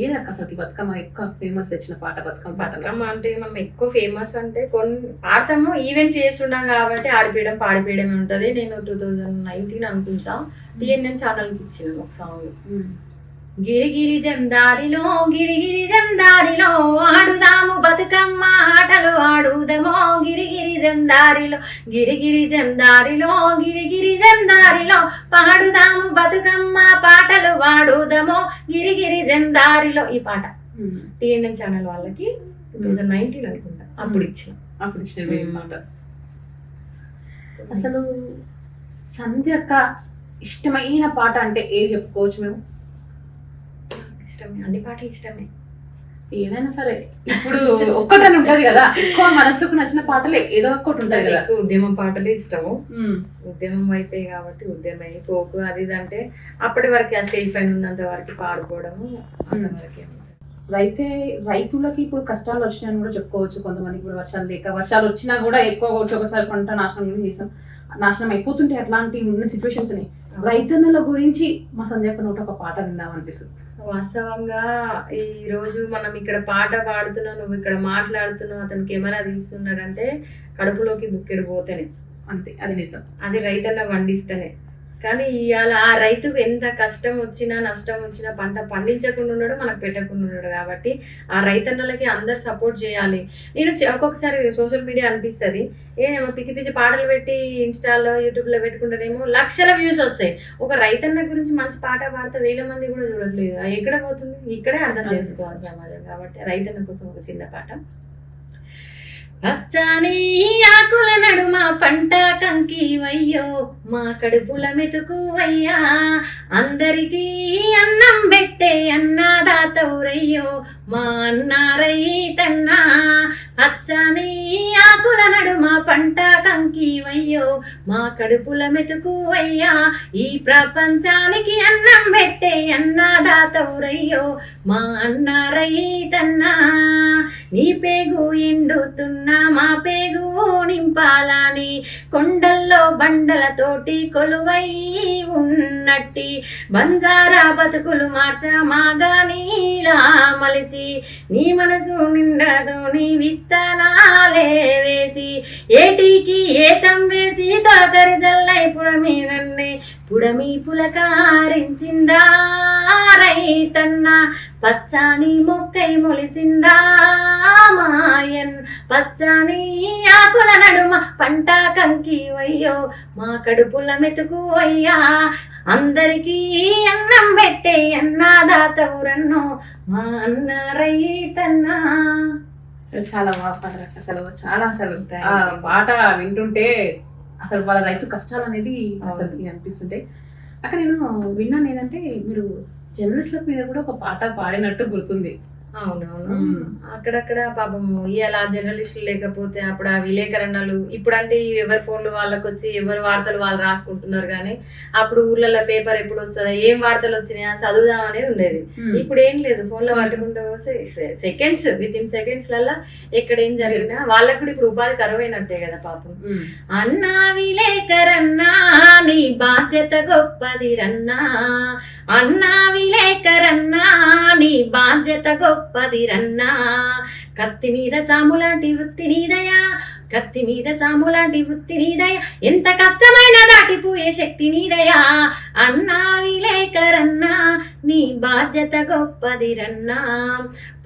ఏదక్క అసలు బతుకమ్మ ఎక్కువ ఫేమస్ వచ్చిన పాట? బతుకమ్మ అంటే మనం ఎక్కువ ఫేమస్ అంటే కొన్ని పాడతాము, ఈవెంట్స్ చేస్తున్నాం కాబట్టి ఆడిపీయడం పాడిపీయడం ఉంటుంది. నేను 2019 అనుకుంటా TNN ఛానల్కి ఇచ్చిన ఒక సాంగ్. గిరిగిరి జందారిలో గిరిగిరి జందారిలో ఆడుదాము బతుకమ్మ ఆటలు ఆడుదమో గిరిగిరి జందారిలో గిరిగిరి జందారిలో గిరిగిరి జందారిలో పాడుదాము బతుకమ్మ పాటలు వాడుదమో గిరిగిరి జందారిలో. ఈ పాట TNN ఛానల్ వాళ్ళకి 2019 అనుకుంటా అప్పుడు ఇచ్చిన మాట. అసలు సంధ్యక్క ఇష్టమైన పాట అంటే ఏ చెప్పుకోవచ్చు మేము? ఇష్టమే, అన్ని పాటలు ఇష్టమే. ఏదైనా సరే ఇప్పుడు ఒక్కటని ఉంటది కదా, ఎక్కువ మనసుకు నచ్చిన పాటలు ఏదో ఒక్కటి ఉంటది కదా. ఉద్యమం పాటలే ఇష్టము. ఉద్యమం అయిపోయి కాబట్టి ఉద్యమం పోకు అది ఇది అంటే అప్పటి వరకు ఆ స్టేజ్ పైన ఉన్నంత వరకు పాడుకోవడము అంతవరకే. రైతులకి ఇప్పుడు కష్టాలు వచ్చినాయని కూడా చెప్పుకోవచ్చు. కొంతమందికి కూడా వర్షాలు లేక, వర్షాలు వచ్చినా కూడా ఎక్కువ ఒకసారి పంట నాశనం అయిపోతుంటే అట్లాంటి ఉన్న సిచ్యువేషన్స్ ని రైతన్నుల గురించి మా సంధ్యక్క నోట ఒక పాట విందాం అనిపిస్తుంది. వాస్తవంగా ఈ రోజు మనం ఇక్కడ పాట పాడుతున్నావు, నువ్వు ఇక్కడ మాట్లాడుతున్నావు, అతను కెమెరా తీస్తున్నాడు అంటే కడుపులోకి బుక్కెడు పోతేనే అంతే, అది నిజం. అది రైతన్న పండిస్తేనే. కానీ ఇవాళ ఆ రైతుకు ఎంత కష్టం వచ్చినా నష్టం వచ్చినా పంట పండించకుండా ఉన్నాడు, మనకు పెట్టకుండా ఉన్నాడు. కాబట్టి ఆ రైతన్నలకి అందరు సపోర్ట్ చేయాలి. నేను ఒక్కొక్కసారి సోషల్ మీడియా అనిపిస్తుంది, ఏమో పిచ్చి పిచ్చి పాటలు పెట్టి ఇన్స్టాలో యూట్యూబ్లో పెట్టుకుంటేనేమో లక్షల వ్యూస్ వస్తాయి. ఒక రైతన్న గురించి మంచి పాట పాడితే 1000 మంది కూడా చూడట్లేదు. ఎక్కడ పోతుంది? ఇక్కడే అర్థం చేసుకోవాలి సమాజం. కాబట్టి రైతన్న కోసం ఒక చిన్న పాట. పచ్చని ఆకుల నడుమ పంట కంకి వయ్యో మా కడుపుల మెతుకువయ్యా అందరికీ అన్నం పెట్టే అన్నదాతవురయ్యో మా అన్న రైతన్నా పచ్చని ఆకుల నడుమ పంట కంకి వయ్యో మా కడుపుల మెతుకువయ్యా ఈ ప్రపంచానికి అన్నం పెట్టే అన్నదాతవురయ్యో మా అన్న రైతన్నా నీ పేగు ఎండుతున్నా మా పేగు నింపాలని కొండల్లో బండలతోటి కొలువై ఉన్నట్టి బంజారా బతుకులు మార్చమాగా నీలా మలిచి నీ మనసు నిండదు నీ విత్తనాలే వేసి ఏటికి ఏతం వేసి తొలకరి జల్లై పుడమి పులకారించిందా రైతన్న పచ్చాని మొక్కై మొలిసిందా మాయన్ పచ్చని ఆకుల నడుమ పంట కంకి వయ్యో మా కడుపుల మెతుకు అయ్యా అందరికీ అన్నం పెట్టే అన్నదాతవురన్నో మా అన్న రైతన్నా. చాలా బాగా పాడారు అసలు, చాలా అసలు ఆ పాట వింటుంటే అసలు వాళ్ళ రైతు కష్టాలు అనేది అసలు అనిపిస్తుంటాయి. అక్కడ నేను విన్నాను ఏంటంటే మీరు జర్నలిస్టుల మీద కూడా ఒక పాట పాడినట్టు గుర్తుంది. అవునవును, అక్కడక్కడ పాపం ఇలా జర్నలిస్టులు లేకపోతే అప్పుడు ఆ విలేకరణలు ఇప్పుడంటే ఎవరి ఫోన్లు వాళ్ళకి వచ్చి ఎవరి వార్తలు వాళ్ళు రాసుకుంటున్నారు, కానీ అప్పుడు ఊర్లలో పేపర్ ఎప్పుడు వస్తుందా ఏం వార్తలు వచ్చినాయా చదువుదాం అనేది ఉండేది. ఇప్పుడు ఏం లేదు, ఫోన్లో పట్టుకుంటూ సెకండ్స్ విత్ ఇన్ సెకండ్స్ లల్లా ఎక్కడ ఏం జరిగినా వాళ్ళకి కూడా ఇప్పుడు ఉపాధి కరువైనట్టే కదా పాపం. అన్నా విలేకరన్నా నీ బాధ్యత గొప్పది రన్నా, అన్నా విలేకరన్నా నీ బాధ్యత గొప్పది రన్నా, కత్తి మీద సాములాంటి వృత్తి నీదయా, కత్తి మీద సాములాంటి వృత్తి నీదయా, ఎంత కష్టమైన దాటిపోయే శక్తి నీదయా, అన్నా విలేకరన్నా నీ బాధ్యత గొప్పది రన్నా,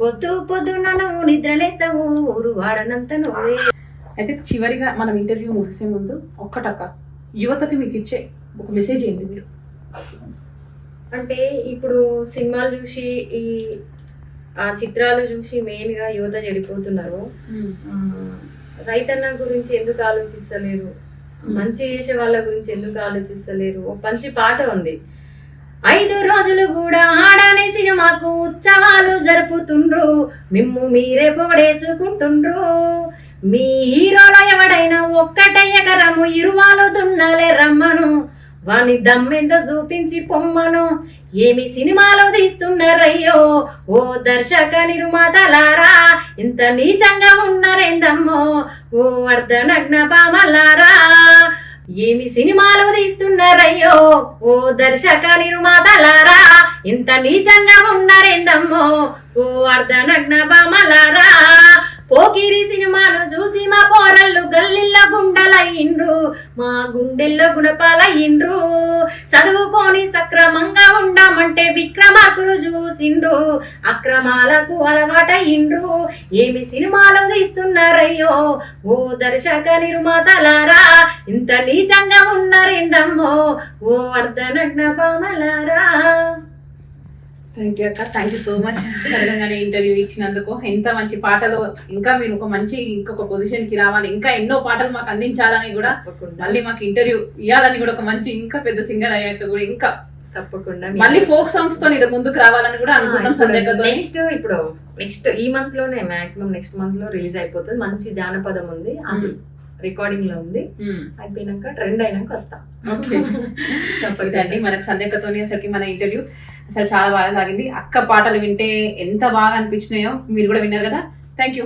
పొద్దున నువ్వు నిద్రలేస్తావు ఊరు వాడనంత నువ్వే. అయితే చివరిగా మనం ఇంటర్వ్యూ ముగిసే ముందు ఒక్కటక్క యువతకి మీకు ఇచ్చే ఒక మెసేజ్ ఏంటి మీరు? అంటే ఇప్పుడు సినిమాలు చూసి ఈ ఆ చిత్రాలు చూసి మెయిన్ గా యువత చెడిపోతున్నారు. రైతన్న గురించి ఎందుకు ఆలోచిస్తలేరు, మంచి చేసే వాళ్ళ గురించి ఎందుకు ఆలోచిస్తలేరు. ఒక మంచి పాట ఉంది, 5 రోజులు కూడా ఆడనే సినిమాకు ఉత్సవాలు జరుపుతుండ్రు, మిమ్ము మీరే పొగడేసుకుంటుండ్రు, మీ హీరోలో ఎవడైనా ఒక్కటే ఎకరము ఇరువాలు దున్నలే రమ్మను, వాని దమ్మెంతో చూపించి పొమ్మను, ఏమి సినిమాలో తీస్తున్నారయ్యో ఓ దర్శక నిర్మాతలారా, ఇంత నీచంగా ఉన్నారేందమ్మో ఓ అర్ధనగ్న పామలారా, ఏమి సినిమాలు తీస్తున్నారయ్యో ఓ దర్శక నిర్మాతలారా, ఇంత నీచంగా ఉన్నారేందమ్మో ఓ అర్ధనగ్న పామలారా, పోకిరి సినిమాను చూసి మా పోరళ్ళు గల్లిల్లో గుండెలయ్యిండ్రు, మా గుండెల్లో గుణపాలయ్యిండ్రు, చదువుకొని సక్రమంగా ఉండమంటే విక్రమార్కులు చూసిండ్రు, అక్రమాలకు అలవాటయ్యిండ్రు, ఏమి సినిమాలు తీస్తున్నారయ్యో ఓ దర్శక నిర్మాతలారా, ఇంత నీచంగా ఉన్నారేందమ్మో ఓ అర్ధనగ్న పామలారా. థ్యాంక్ యూ అక్క, thank you so much Telangana interview ఇచ్చినందుకు. ఎంత మంచి పాటలు, ఇంకా మీరు ఒక మంచి ఇంకొక పొజిషన్ కి రావాలి, ఇంకా ఎన్నో పాటలు మాకు అందించాలని కూడా, మళ్ళీ మాకు ఇంటర్వ్యూ ఇవ్వాలని కూడా, ఒక మంచి ఇంకా పెద్ద సింగర్ అయ్యాక కూడా ఇంకా తప్పకుండా మళ్ళీ ఫోక్ సాంగ్స్ తో ముందుకు రావాలని కూడా అనుకుంటున్నాం. సందేహంతో నెక్స్ట్ ఈ మంత్ లోనే మాక్సిమం నెక్స్ట్ మంత్ లో రిలీజ్ అయిపోతుంది. మంచి జానపదం ఉంది, అది రికార్డింగ్ లో ఉంది, అయిపోయినాక ట్రెండ్ అయినాక వస్తాం. ఓకే అండి, మనకు సందేహంతో అసలుకి మన ఇంటర్వ్యూ అసలు చాలా బాగా సాగింది. అక్క పాటలు వింటే ఎంత బాగా అనిపించినాయో మీరు కూడా విన్నారు కదా. Thank you.